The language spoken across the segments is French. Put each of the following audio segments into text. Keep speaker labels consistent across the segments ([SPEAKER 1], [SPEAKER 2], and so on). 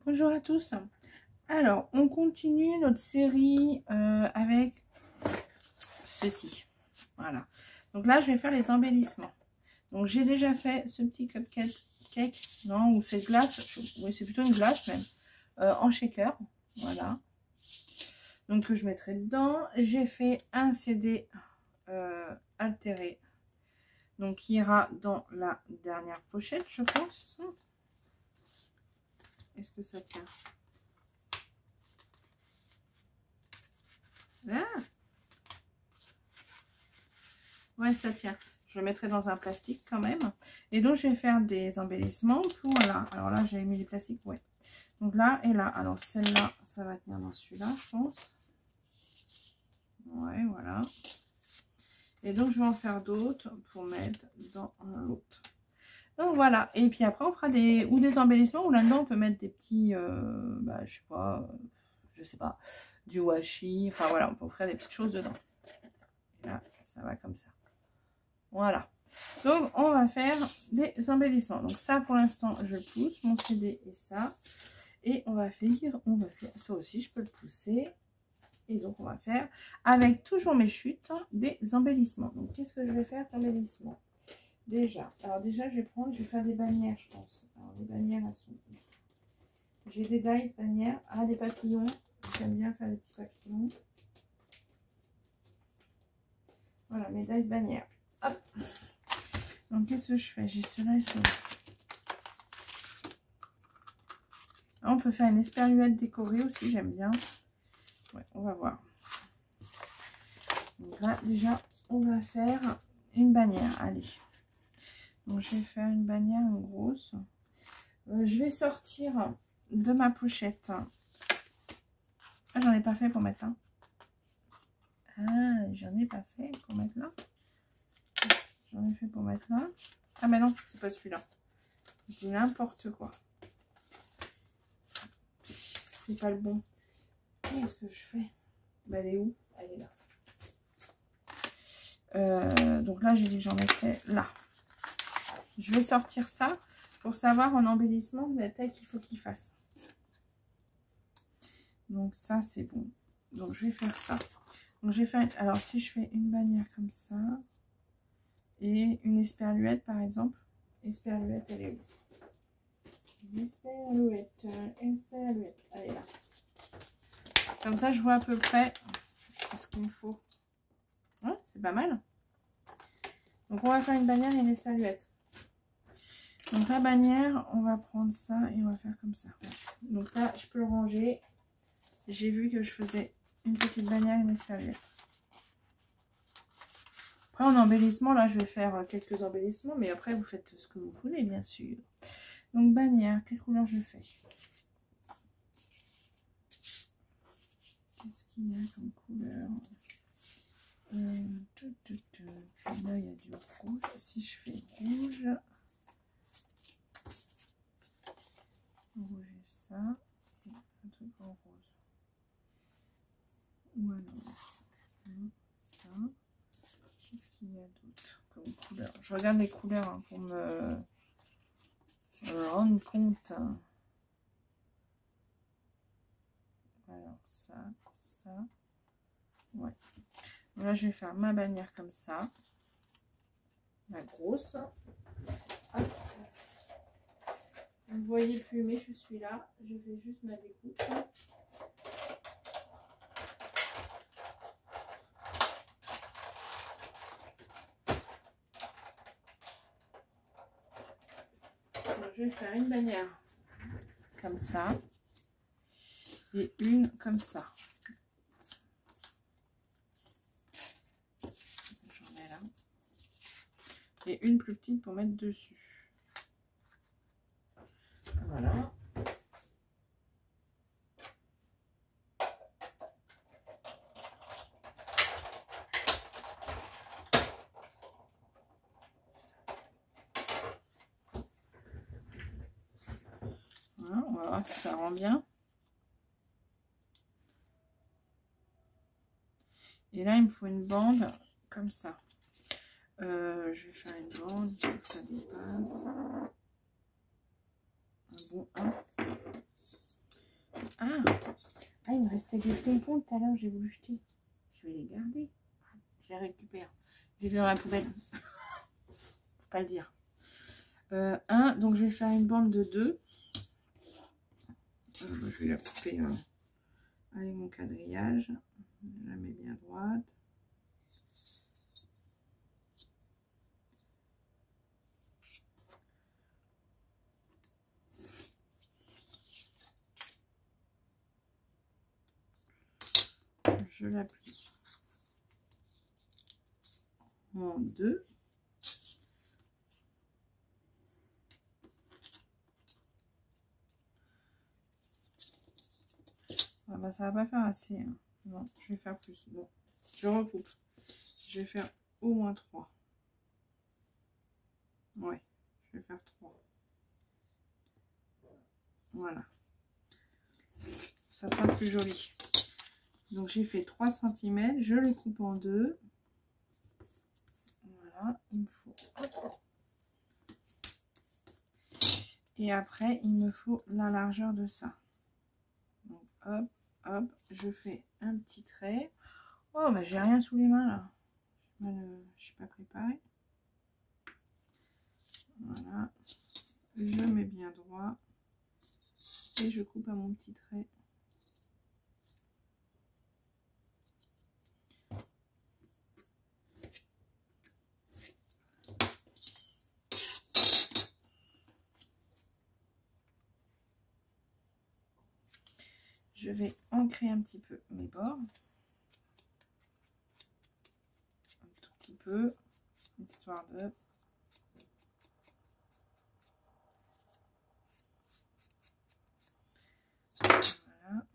[SPEAKER 1] Bonjour à tous. Alors, on continue notre série avec ceci. Voilà. Donc là, je vais faire les embellissements. Donc, j'ai déjà fait ce petit cake, non, ou cette glace. Oui, c'est plutôt une glace même, en shaker. Voilà. Donc, que je mettrai dedans. J'ai fait un CD altéré. Donc, qui ira dans la dernière pochette, je pense. Est-ce que ça tient? Ah, ouais, ça tient. Je le mettrai dans un plastique quand même. Et donc, je vais faire des embellissements pour là. Alors là, j'avais mis les plastiques, ouais. Donc là et là. Alors, celle-là, ça va tenir dans celui-là, je pense. Ouais, voilà. Et donc, je vais en faire d'autres pour mettre dans l'autre. Donc, voilà. Et puis après, on fera des embellissements où là-dedans, on peut mettre des petits, je sais pas, du washi. Enfin, voilà, on peut faire des petites choses dedans. Et là, ça va comme ça. Voilà. Donc, on va faire des embellissements. Donc, ça, pour l'instant, je pousse. Mon CD et ça. Et on va faire ça aussi, je peux le pousser. Et donc, on va faire, avec toujours mes chutes, des embellissements. Donc, qu'est-ce que je vais faire d'embellissement? Déjà, je vais faire des bannières, je pense. Alors, les bannières, elles sont... J'ai des dies bannières. Ah, des papillons. J'aime bien faire des petits papillons. Voilà, mes dies bannières. Hop. Donc, qu'est-ce que je fais? J'ai ceux-là et ceux-là. On peut faire une esperluette décorée aussi, j'aime bien. Ouais, on va voir. Donc là, déjà, on va faire une bannière. Allez. Donc, je vais faire une bannière, une grosse. Je vais sortir de ma pochette. Ah, j'en ai pas fait pour mettre là. Ah, j'en ai pas fait pour mettre là. J'en ai fait pour mettre là. Ah, mais non, c'est pas celui-là. Je dis n'importe quoi. C'est pas le bon. Qu'est-ce que je fais? Bah, elle est où? Elle est là. Donc là, j'ai dit que j'en mettrais là. Je vais sortir ça pour savoir en embellissement la taille qu'il faut qu'il fasse. Donc ça, c'est bon. Donc je vais faire ça. Donc je vais faire... Alors si je fais une bannière comme ça et une esperluette par exemple. Esperluette, elle est où? Esperluette. Elle est là. Comme ça, je vois à peu près ce qu'il me faut. Ouais, c'est pas mal. Donc on va faire une bannière et une esperluette. Donc la bannière, on va prendre ça et on va faire comme ça. Donc là, je peux le ranger. J'ai vu que je faisais une petite bannière et une esperluette. Après en embellissement, là je vais faire quelques embellissements. Mais après vous faites ce que vous voulez bien sûr. Donc bannière, quelle couleur je fais? Qu'est-ce qu'il y a comme couleur? Là il y a du rouge. Si je fais rouge... Rouge et ça, et un truc en rose. Ou alors, ça. Qu'est-ce qu'il y a d'autre comme couleur? Je regarde les couleurs hein, pour me rendre compte. Alors, ça. Ouais. Là, je vais faire ma bannière comme ça. La grosse. Hop. Vous voyez plus, mais je suis là. Je fais juste ma découpe. Donc, je vais faire une bannière comme ça. Et une comme ça. J'en ai là. Et une plus petite pour mettre dessus. Voilà. Voilà, on va voir si ça rend bien. Et là, il me faut une bande comme ça. Je vais faire une bande, il faut que ça dépasse. Un bon 1. me restait des pompons tout à l'heure, j'ai voulu jeter. Je vais les garder. Je les récupère. Ils étaient dans la poubelle. Faut pas le dire. Donc je vais faire une bande de 2. Je vais la couper avec mon quadrillage. Je la mets bien droite. Je la plie en 2. Ah bah, ça va pas faire assez. Hein. Non, je vais faire plus. Bon, je recoupe. Je vais faire au moins 3. Ouais, je vais faire 3. Voilà. Ça sera plus joli. Donc j'ai fait 3 cm. Je le coupe en 2. Voilà, il me faut. Et après, il me faut la largeur de ça. Donc hop, hop, je fais un petit trait. Oh, bah j'ai rien sous les mains là. Je suis pas préparée. Voilà. Je mets bien droit. Et je coupe à mon petit trait. Je vais ancrer un petit peu mes bords. Un tout petit peu. Histoire de... Voilà.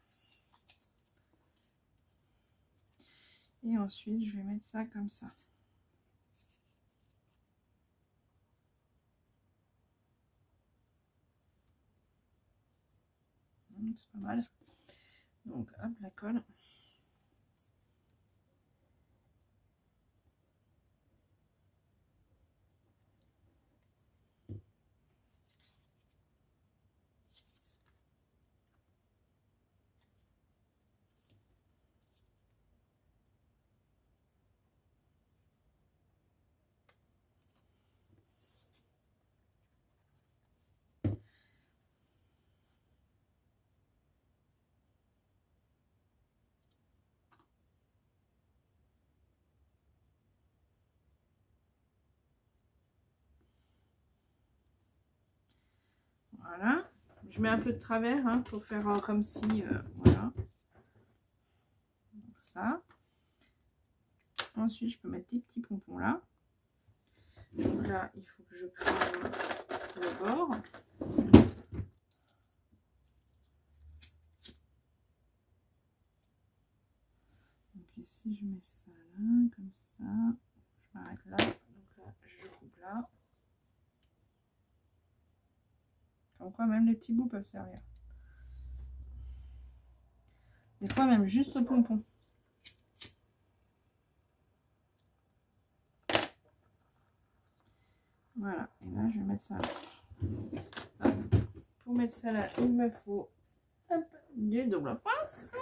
[SPEAKER 1] Et ensuite, je vais mettre ça comme ça. C'est pas mal. Donc, hop, la colle. Voilà. Je mets un peu de travers hein, pour faire comme si... voilà. Donc ça. Ensuite, je peux mettre des petits pompons là. Donc là, il faut que je crame le bord. Donc ici, je mets ça là, comme ça. Je m'arrête là. Donc là, je coupe là. Comme quoi, même les petits bouts peuvent servir. Des fois, même juste le pompon. Voilà. Et là, je vais mettre ça là. Hop. Pour mettre ça là, il me faut hop, du double pince.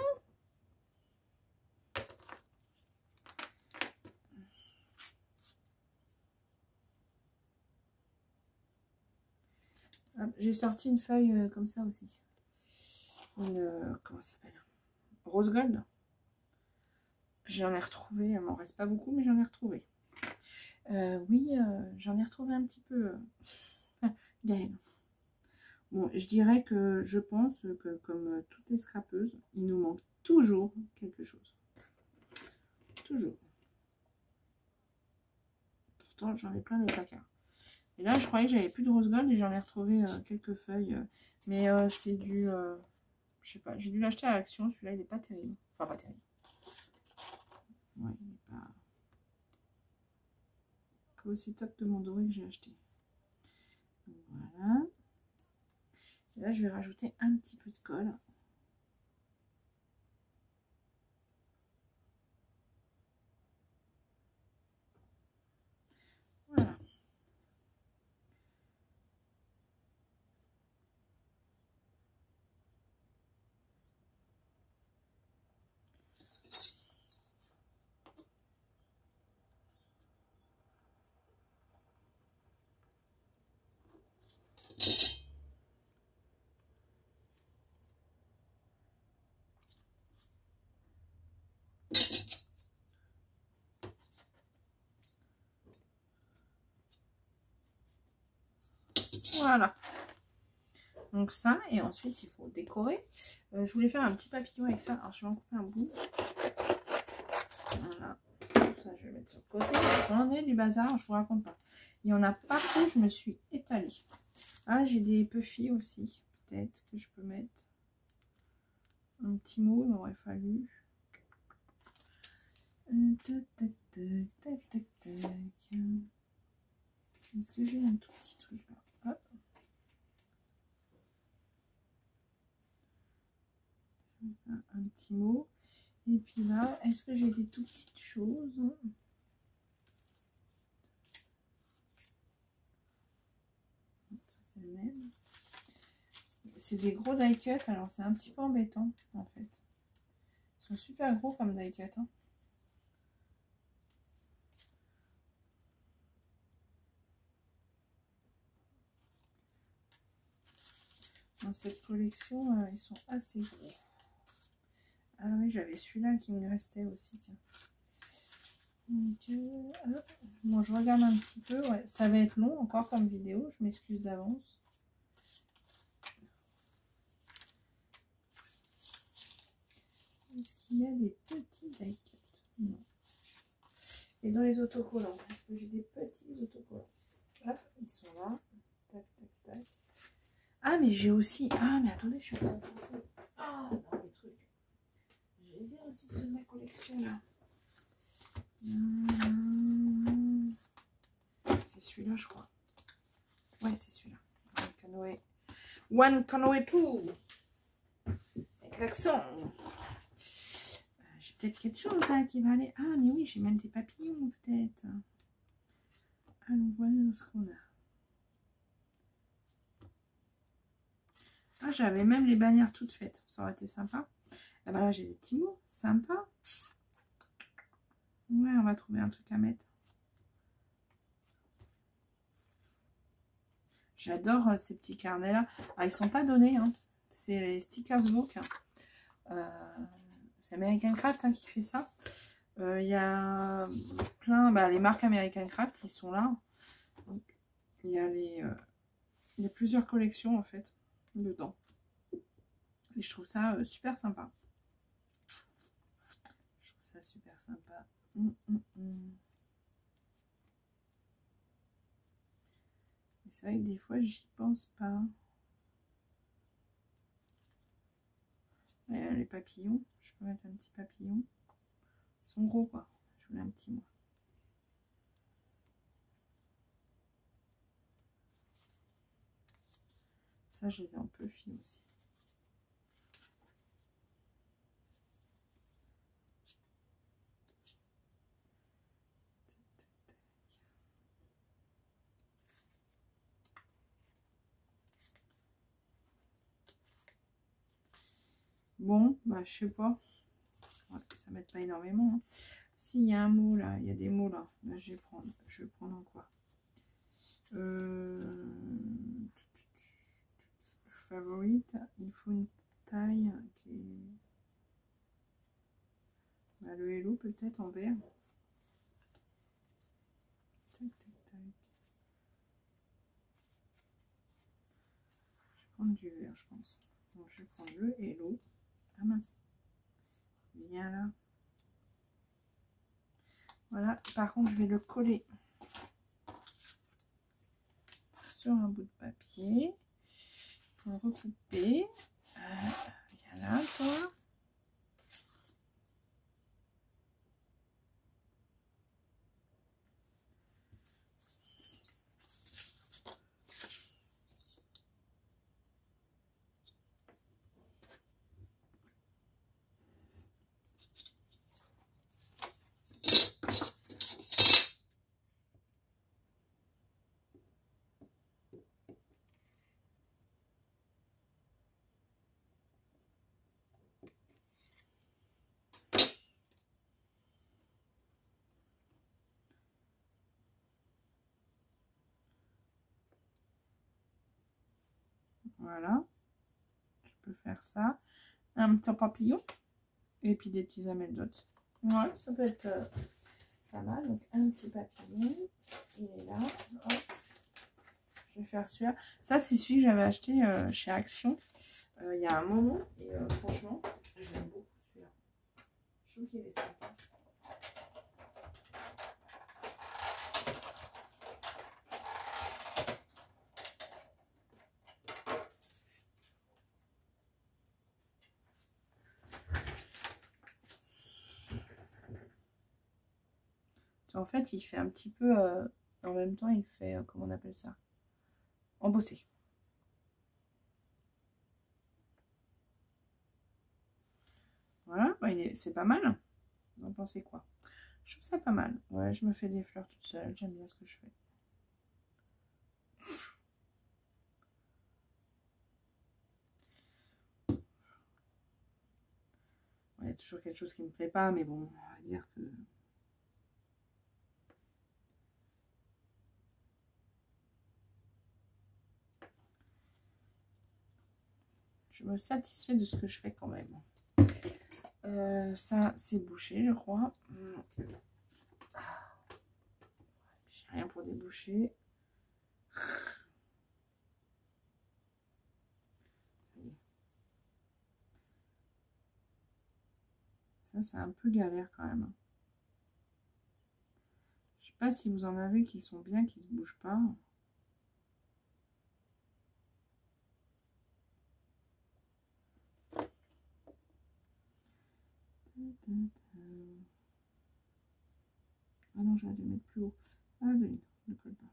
[SPEAKER 1] J'ai sorti une feuille comme ça aussi. Une, comment ça s'appelle? Rose gold. J'en ai retrouvé, il m'en reste pas beaucoup, mais j'en ai retrouvé. Oui, j'en ai retrouvé un petit peu. Gaëlle. Bon, je dirais que je pense que comme toutes les scrapeuses, il nous manque toujours quelque chose. Toujours. Pourtant, j'en ai plein les placards. Et là, je croyais que j'avais plus de rose gold et j'en ai retrouvé quelques feuilles. Mais c'est du... je sais pas, j'ai dû l'acheter à Action. Celui-là, il n'est pas terrible. Enfin, pas terrible. Ouais, il n'est pas aussi top que mon doré que j'ai acheté. Donc, voilà. Et là, je vais rajouter un petit peu de colle. Voilà. Voilà. Donc ça, et ensuite il faut décorer. Je voulais faire un petit papillon avec ça. Alors je vais en couper un bout. Voilà. Ça je vais mettre sur le côté. J'en ai du bazar, je vous raconte pas. Il y en a partout, je me suis étalée. Ah, j'ai des puffy aussi. Peut-être que je peux mettre un petit mot, il m'aurait fallu. Est-ce que j'ai un tout petit truc là? Hop. Un petit mot. Et puis là, est-ce que j'ai des tout petites choses? Ça c'est le même. C'est des gros die cut, alors c'est un petit peu embêtant en fait. Ils sont super gros comme die cut. Hein. Dans cette collection, ils sont assez gros. Ah oui, j'avais celui-là qui me restait aussi, tiens. Donc, bon, je regarde un petit peu. Ouais, ça va être long encore comme vidéo, je m'excuse d'avance. Est-ce qu'il y a des petits die cut? Non. Et dans les autocollants, est-ce que j'ai des petits autocollants? Hop, ils sont là. Tac, tac, tac. Ah, mais j'ai aussi... Ah, mais attendez, je suis pas pensée. Ah, dans les trucs. Je les ai aussi sur ma collection, là. C'est celui-là, je crois. Ouais, c'est celui-là. One Canoe 2. Avec l'accent. J'ai peut-être quelque chose là qui va aller. Ah, mais oui, j'ai même des papillons, peut-être. Allons voir ce qu'on a. Ah, j'avais même les bannières toutes faites. Ça aurait été sympa. Ah bah là, j'ai des petits mots. Sympa. Ouais, on va trouver un truc à mettre. J'adore ces petits carnets-là. Ah, ils sont pas donnés. Hein. C'est les Stickers Book. C'est American Craft hein, qui fait ça. Il y a plein... Bah, les marques American Craft, ils sont là. Donc, il y a il y a plusieurs collections, en fait, dedans. Et je trouve ça super sympa. Je trouve ça super sympa. C'est vrai que des fois, j'y pense pas. Les papillons, je peux mettre un petit papillon. Ils sont gros, quoi. Je voulais un petit moi. Ça, je les ai en puffy aussi. Bon, bah je sais pas. Ouais, ça m'aide pas énormément. Hein. S'il y a un mot là, il y a des mots là. Là, je vais prendre. Je vais prendre en quoi favorite. Il faut une taille qui est... Bah, le hello peut-être en vert. Tac, tac, tac. Je vais prendre du vert, je pense. Donc, je vais prendre le hello. Ah mince. Viens là. Voilà. Par contre, je vais le coller sur un bout de papier. Il faut le recouper. Viens là, toi. Voilà, je peux faire ça. Un petit papillon et puis des petits ameldotes. Ouais, ça peut être pas mal. Donc un petit papillon, il est là. Hop. Je vais faire celui-là. Ça, c'est celui que j'avais acheté chez Action il y a un moment. Et franchement, j'aime beaucoup celui-là. Je trouve qu'il est sympa. En fait, il fait un petit peu... en même temps, il fait... comment on appelle ça? Embossé. Voilà, bah, c'est pas mal. Vous en pensez quoi? Je trouve ça pas mal. Ouais, je me fais des fleurs toute seule. J'aime bien ce que je fais. Il y a toujours quelque chose qui me plaît pas, mais bon, on va dire que... je me satisfais de ce que je fais quand même. Ça, c'est bouché, je crois. J'ai rien pour déboucher. Ça y est. Ça, c'est un peu galère quand même. Je sais pas si vous en avez qui sont bien, qui se bougent pas. Ah non, j'aurais dû mettre plus haut. Ah, ne colle pas.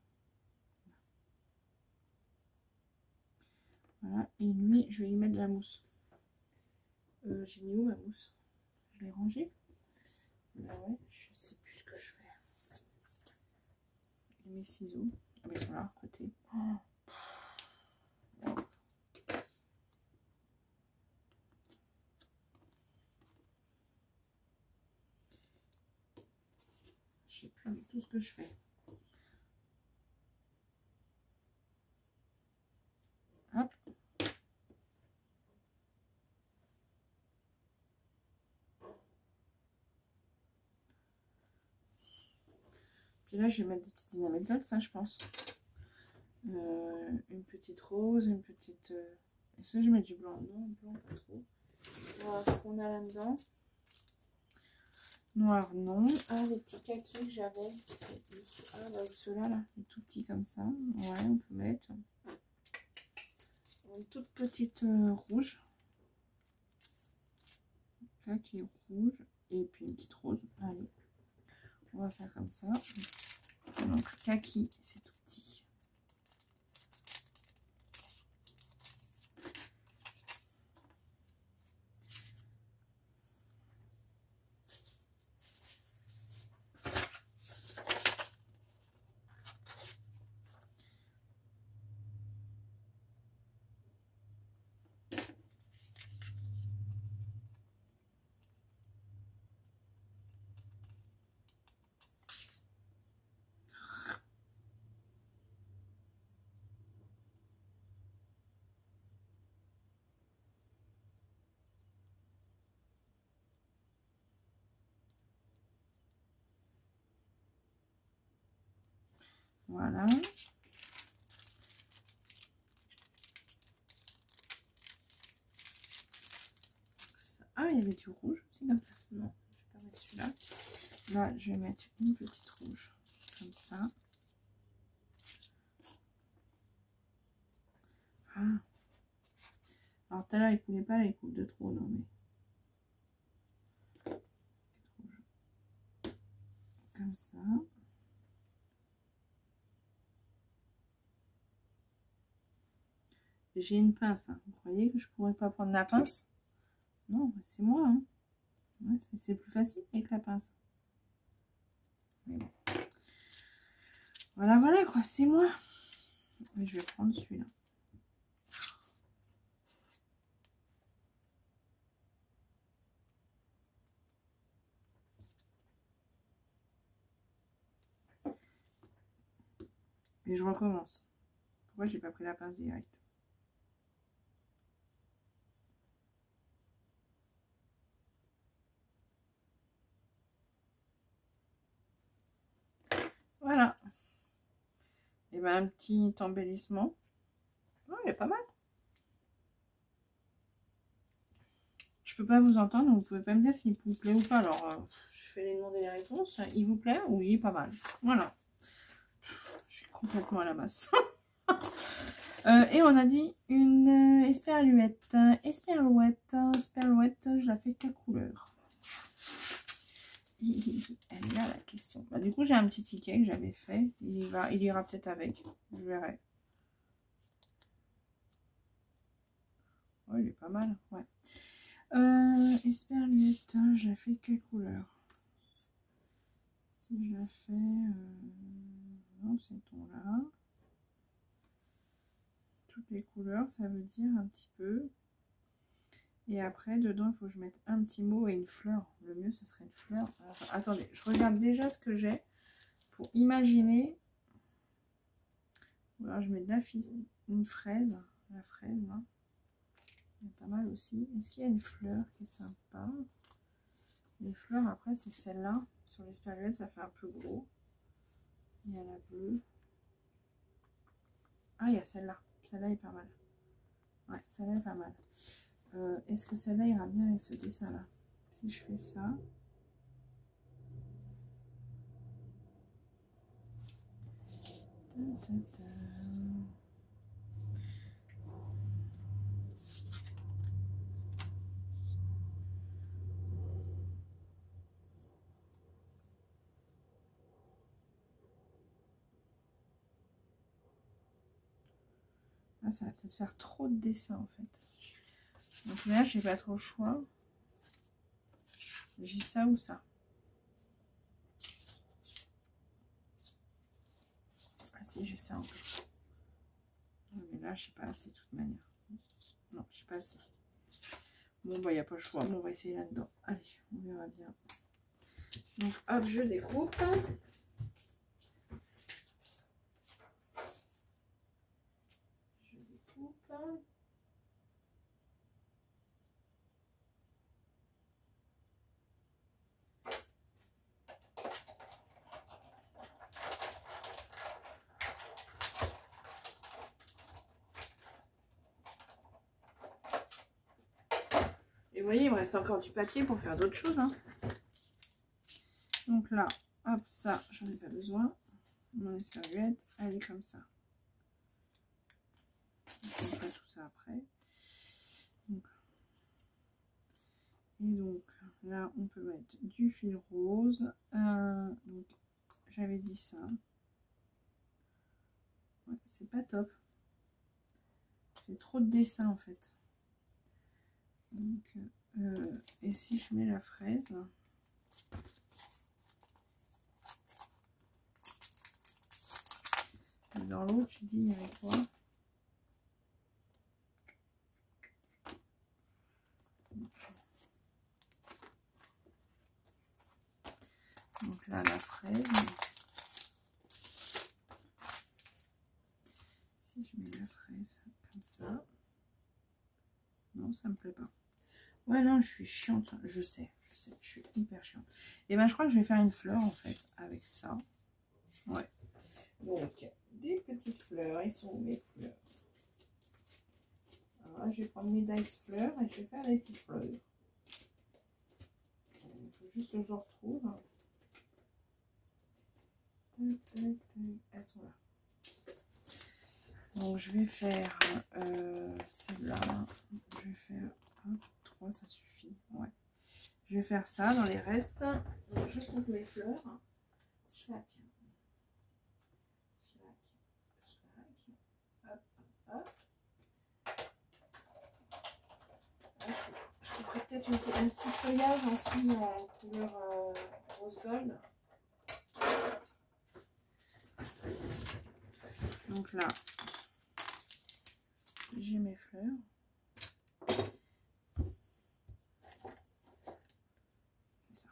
[SPEAKER 1] Voilà, et lui, je vais y mettre de la mousse. J'ai mis où ma mousse? Je l'ai rangée? Bah ouais, je sais plus ce que je fais. Et mes ciseaux. Ah, ils sont là, à côté. Oh. Je sais plus du tout ce que je fais. Hop. Puis là, je vais mettre des petites anecdotes, ça, je pense. Une petite rose, une petite... Et ça, je vais mettre du blanc. Non, blanc, pas trop. Voilà ce qu'on a là-dedans. Noir, non. Ah, les petits kakis que j'avais. Ah, bah, ceux-là, là, les tout petits comme ça. Ouais, on peut mettre. Une toute petite rouge. Kaki rouge. Et puis une petite rose. Allez, on va faire comme ça. Donc, kaki, c'est tout petit. Voilà. Ah, il y avait du rouge aussi comme ça. Non, je vais pas mettre celui-là. Là, je vais mettre une petite rouge. Comme ça. Ah. Alors, tout à l'heure, il ne coulait pas, là, il coule de trop. Non, mais... Comme ça. J'ai une pince. Hein. Vous croyez que je pourrais pas prendre la pince? Non, c'est moi. Hein. Ouais, c'est plus facile avec la pince. Mais bon. Voilà, voilà quoi, c'est moi. Et je vais prendre celui-là. Et je recommence. Pourquoi j'ai pas pris la pince directe? Voilà. Et ben un petit embellissement. Oh, il est pas mal. Je peux pas vous entendre, donc vous pouvez pas me dire s'il vous plaît ou pas. Alors, je fais les demandes et les réponses. Il vous plaît? Oui, pas mal. Voilà. Je suis complètement à la masse. Et on a dit une esperluette. Esperluette, je la fais quelle couleur? Elle est là la question. Bah, du coup, j'ai un petit ticket que j'avais fait. Il ira peut-être avec. Je verrai. Oh, il est pas mal. Ouais. Esperluette, je la fais quelle couleur? Si je la fais. Non, c'est ton là. Toutes les couleurs, ça veut dire un petit peu. Et après, dedans, il faut que je mette un petit mot et une fleur. Le mieux, ce serait une fleur. Alors, attendez, je regarde déjà ce que j'ai pour imaginer. Alors, je mets de une fraise. La fraise, là. Il y a pas mal aussi. Est-ce qu'il y a une fleur qui est sympa? Les fleurs, après, c'est celle-là. Sur l'espagnol, ça fait un peu gros. Il y a la bleue. Ah, il y a celle-là. Celle-là est pas mal. Ouais, celle-là est pas mal. Est-ce que celle-là ira bien avec ce dessin-là? Si je fais ça. Ah, ça va peut-être faire trop de dessins en fait. Donc là, j'ai pas trop le choix. J'ai ça ou ça. Ah si, j'ai ça encore. Mais là, j'ai pas assez de toute manière. Non, j'ai pas assez. Bon, bah, il n'y a pas le choix. Bon, on va essayer là-dedans. Allez, on verra bien. Donc, hop, je découpe. Je découpe. Et vous voyez, il me reste encore du papier pour faire d'autres choses. Hein. Donc là, hop, ça, j'en ai pas besoin. Mon serviette, elle est comme ça. Je ne pas tout ça après. Donc, et donc là, on peut mettre du fil rose. Donc, j'avais dit ça. Ouais, c'est pas top. C'est trop de dessins en fait. Donc, et si je mets la fraise, dans l'autre, j'ai dit il y avait quoi? Donc là, la fraise. Si je mets la fraise comme ça. Non, ça me plaît pas. Ouais, non, je suis chiante. Je sais, je suis hyper chiante. Et ben, je crois que je vais faire une fleur en fait avec ça. Ouais. Donc, des petites fleurs. Ils sont où mes fleurs? Alors, je vais prendre mes dice fleurs et je vais faire des petites fleurs. Il faut juste que je retrouve. Elles sont là. Donc, je vais faire celle-là. Je vais faire 3, ça suffit. Ouais. Je vais faire ça dans les restes. Donc, je coupe mes fleurs. Chac. Hop, hop. Je couperai peut-être un petit feuillage aussi en couleur rose gold. Donc là, j'ai mes fleurs. C'est ça.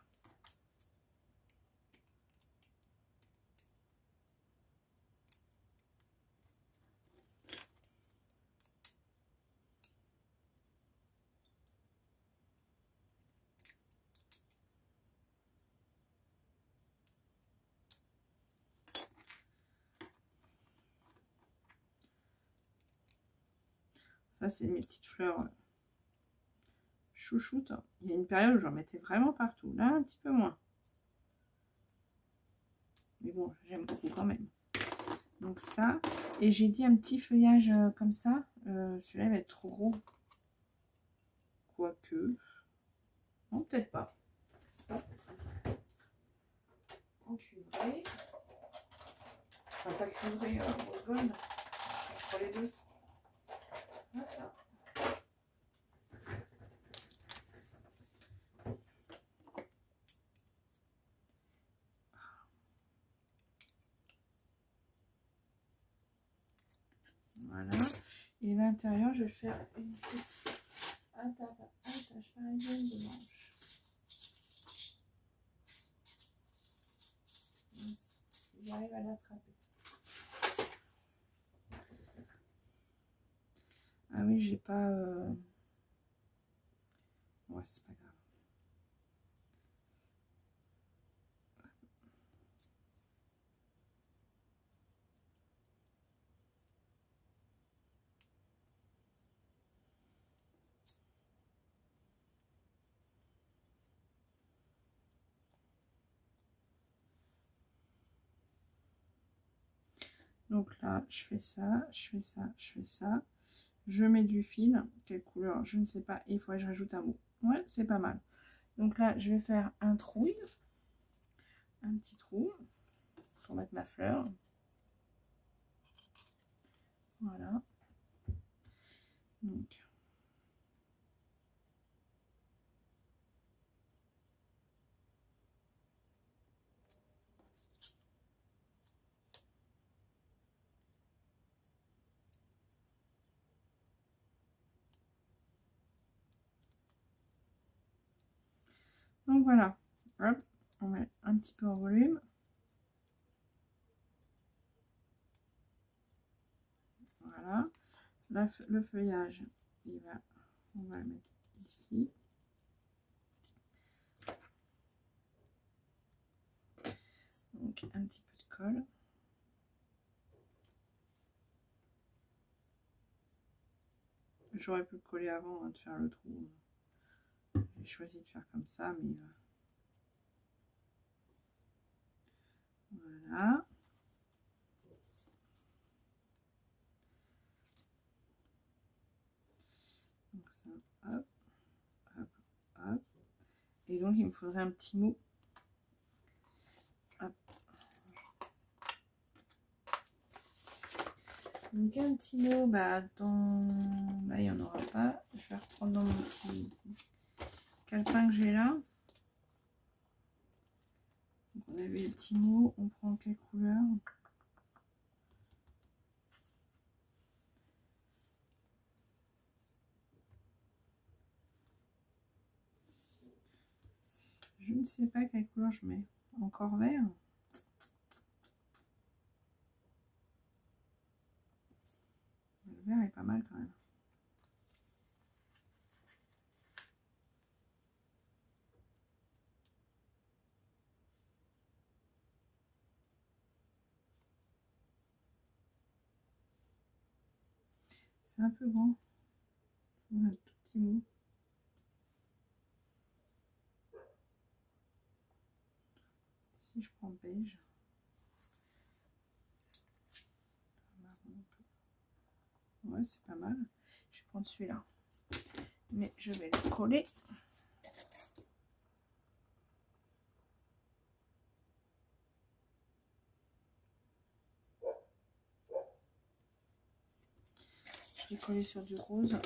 [SPEAKER 1] Ça, c'est mes petites fleurs chouchoutes. Il y a une période où j'en mettais vraiment partout. Là, un petit peu moins. Mais bon, j'aime beaucoup quand même. Donc ça. Et j'ai dit un petit feuillage comme ça. Celui-là, il va être trop gros. Quoique. Non, peut-être pas. En cuivré. Enfin, pas cuivré, rose gold. Entre les deux. Voilà. Voilà. Et l'intérieur, je vais faire une petite attache parisienne de manche. J'arrive à l'attraper. Ah oui, j'ai pas... Ouais, c'est pas grave. Donc là, je fais ça, je fais ça, je fais ça. Je mets du fil. Quelle couleur? Je ne sais pas. Il faudrait que je rajoute un mot. Ouais, c'est pas mal. Donc là, je vais faire un trou. Un petit trou. Pour mettre ma fleur. Voilà. Donc. Donc voilà. Hop. On met un petit peu en volume. Voilà. Là, le feuillage, on va le mettre ici. Donc un petit peu de colle. J'aurais pu le coller avant de faire le trou. J'ai choisi de faire comme ça, mais voilà. Donc ça, hop, hop, hop. Et donc il me faudrait un petit mot. Hop. Donc un petit mot, bah dans... Là il n'y en aura pas. Je vais reprendre dans mon petit calepin que j'ai là. Donc on avait les petits mots. On prend quelle couleur? Je ne sais pas quelle couleur je mets. Encore vert. Le vert est pas mal quand même. C'est un peu grand. Je mets un tout petit mot. Si je prends beige. Ouais, c'est pas mal. Je vais prendre celui-là. Mais je vais le coller. Je vais coller sur du rose.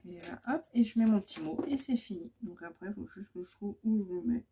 [SPEAKER 1] Et là, hop, et je mets mon petit mot et c'est fini. Donc après, il faut juste que je trouve où je le mets.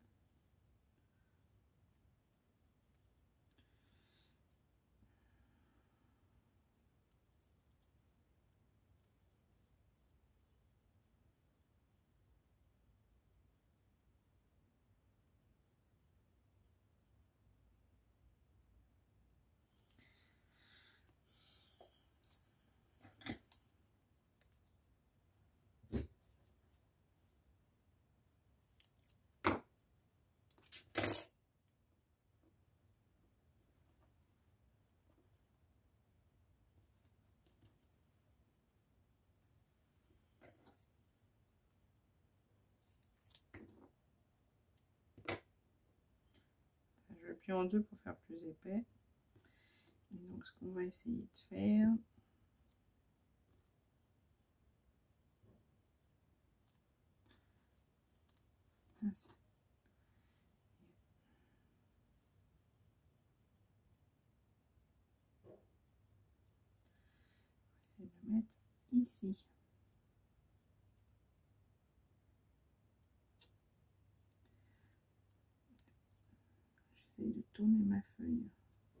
[SPEAKER 1] plié en deux pour faire plus épais. Et donc ce qu'on va essayer de faire, ainsi. Je vais le mettre ici. J'essaie de tourner ma feuille,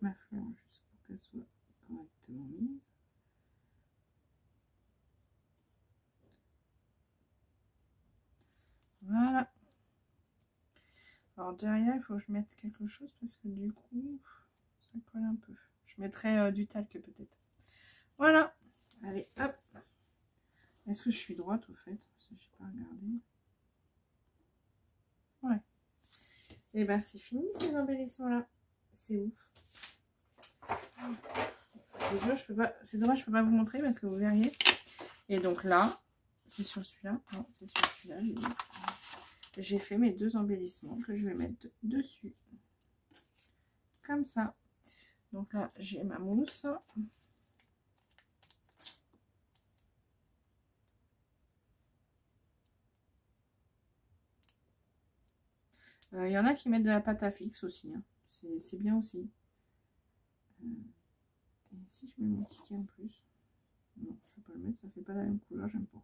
[SPEAKER 1] ma fleur, juste pour qu'elle soit correctement mise. Voilà. Alors derrière, il faut que je mette quelque chose parce que du coup, ça colle un peu. Je mettrai du talc peut-être. Voilà. Allez, hop. Est-ce que je suis droite au fait? Parce que je n'ai pas regardé. Ouais. Et ben c'est fini ces embellissements-là. C'est ouf. C'est dommage, je peux pas vous montrer parce que vous verriez. Et donc là, c'est sur celui-là. Non, c'est sur celui-là. J'ai fait mes deux embellissements que je vais mettre dessus. Comme ça. Donc là, j'ai ma mousse. Il y en a qui mettent de la pâte à fixe aussi. Hein. C'est bien aussi. Et si je mets mon ticket en plus. Non, je ne peux pas le mettre, ça fait pas la même couleur, j'aime pas.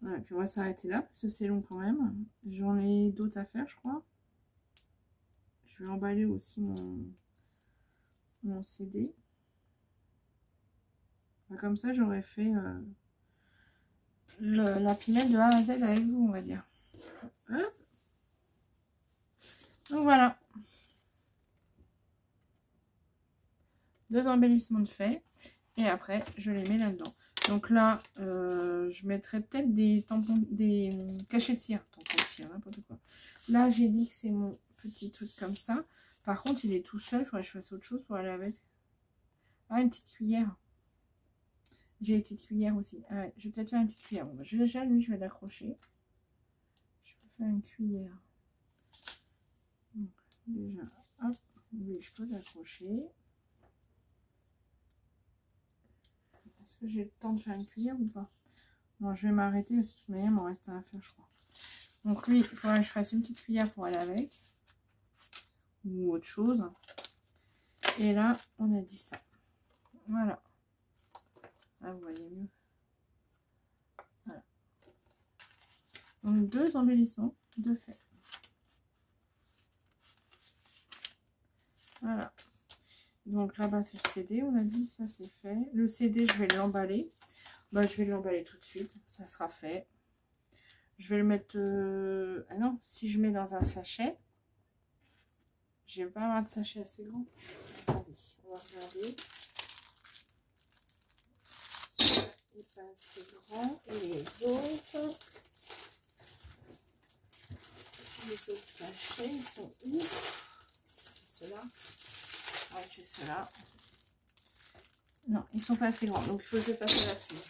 [SPEAKER 1] Voilà, puis on va s'arrêter là parce que c'est long quand même. J'en ai d'autres à faire, je crois. Je vais emballer aussi mon CD. Comme ça, j'aurais fait la pinelle de A à Z avec vous, on va dire. Hop. Donc voilà. Deux embellissements de fait. Et après, je les mets là-dedans. Donc là, je mettrai peut-être des tampons, des cachets de cire. Tampons de cire, n'importe quoi. Là, j'ai dit que c'est mon petit truc comme ça. Par contre, il est tout seul. Il faudrait que je fasse autre chose pour aller avec. Ah, une petite cuillère. J'ai une petite cuillère aussi. Ah ouais, je vais peut-être faire une petite cuillère. Bon, bah, déjà, lui, je vais l'accrocher. Je peux faire une cuillère. Donc, déjà, hop. Oui, je peux l'accrocher. Est-ce que j'ai le temps de faire une cuillère ou pas? Non, je vais m'arrêter parce que de toute manière, il m'en reste à faire, je crois. Donc lui, il faudrait que je fasse une petite cuillère pour aller avec. Ou autre chose. Et là, on a dit ça. Voilà. Là, vous voyez mieux. Voilà. Donc deux embellissements de fait. Voilà. Donc là-bas, c'est le CD. On a dit ça, c'est fait. Le CD, je vais l'emballer. Bah, je vais l'emballer tout de suite. Ça sera fait. Je vais le mettre... Ah non, si je mets dans un sachet, je vais pas avoir de sachet assez grand. Attendez, on va regarder. Celui-là n'est pas assez grand. Et les autres... Les autres sachets, ils sont où? C'est ceux-là. Ouais, c'est ceux-là. Non, ils sont pas assez grands. Donc, il faut que je fasse à la fuse.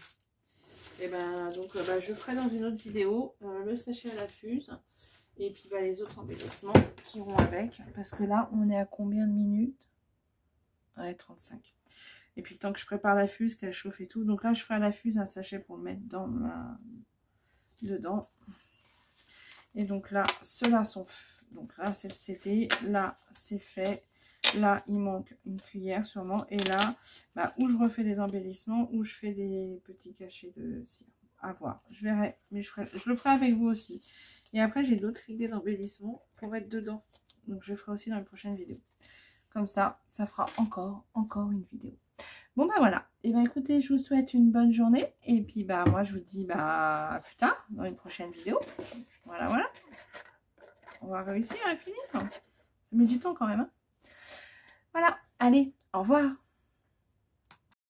[SPEAKER 1] Et ben, donc, je ferai dans une autre vidéo le sachet à la fuse. Et puis, les autres embellissements qui iront avec. Parce que là, on est à combien de minutes? Ouais, 35. Et puis, le temps que je prépare la fuse, qu'elle chauffe et tout. Donc là, je ferai à la fuse un sachet pour le mettre dans dedans. Et donc là, ceux-là sont... Donc là, c'est le CD. Là, c'est fait. Là, il manque une cuillère sûrement. Et là, où je refais des embellissements, où je fais des petits cachets de cire. À voir. Je verrai. Mais je le ferai avec vous aussi. Et après, j'ai d'autres idées d'embellissement pour être dedans. Donc, je le ferai aussi dans les prochaines vidéos. Comme ça, ça fera encore une vidéo. Bon, voilà. Et écoutez, je vous souhaite une bonne journée. Et puis, moi, je vous dis, à plus tard dans une prochaine vidéo. Voilà. On va réussir à finir. Ça met du temps quand même. Hein. Voilà, allez, au revoir.